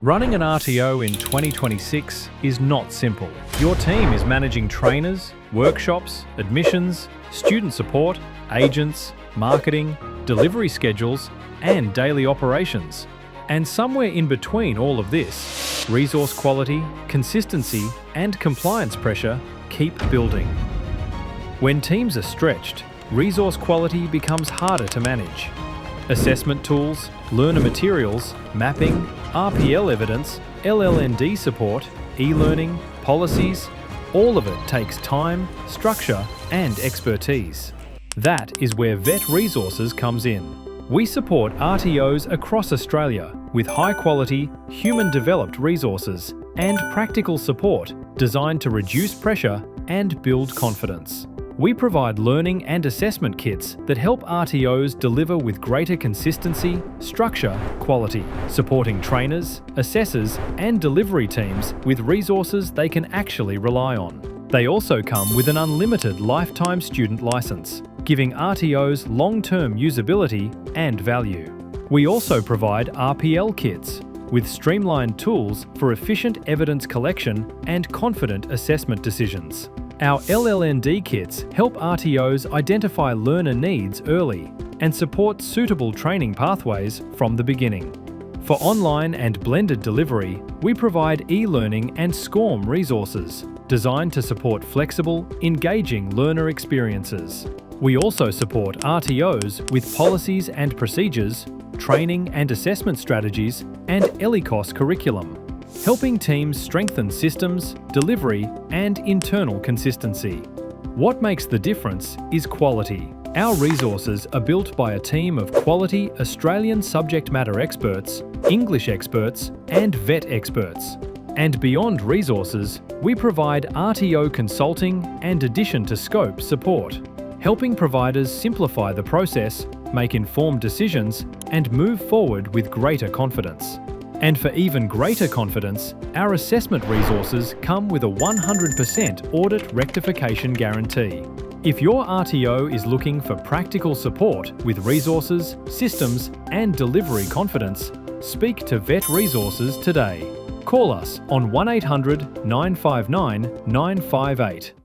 Running an RTO in 2026 is not simple. Your team is managing trainers, workshops, admissions, student support, agents, marketing, delivery schedules, and daily operations. And somewhere in between all of this, resource quality, consistency, and compliance pressure keep building. When teams are stretched, resource quality becomes harder to manage. Assessment tools, learner materials, mapping, RPL evidence, LLND support, e-learning, policies, all of it takes time, structure, and expertise. That is where Vet Resources comes in. We support RTOs across Australia with high-quality, human-developed resources and practical support designed to reduce pressure and build confidence. We provide learning and assessment kits that help RTOs deliver with greater consistency, structure, quality, supporting trainers, assessors, and delivery teams with resources they can actually rely on. They also come with an unlimited lifetime student license, giving RTOs long-term usability and value. We also provide RPL Kits with streamlined tools for efficient evidence collection and confident assessment decisions. Our LLND kits help RTOs identify learner needs early and support suitable training pathways from the beginning. For online and blended delivery, we provide e-learning and SCORM resources designed to support flexible, engaging learner experiences. We also support RTOs with policies and procedures, training and assessment strategies, and ELICOS curriculum, helping teams strengthen systems, delivery, and internal consistency. What makes the difference is quality. Our resources are built by a team of quality Australian subject matter experts, English experts, and vet experts. And beyond resources, we provide RTO consulting and addition to scope support, helping providers simplify the process, make informed decisions, and move forward with greater confidence. And for even greater confidence, our assessment resources come with a 100% audit rectification guarantee. If your RTO is looking for practical support with resources, systems, and delivery confidence, speak to Vet Resources today. Call us on 1800 959 958.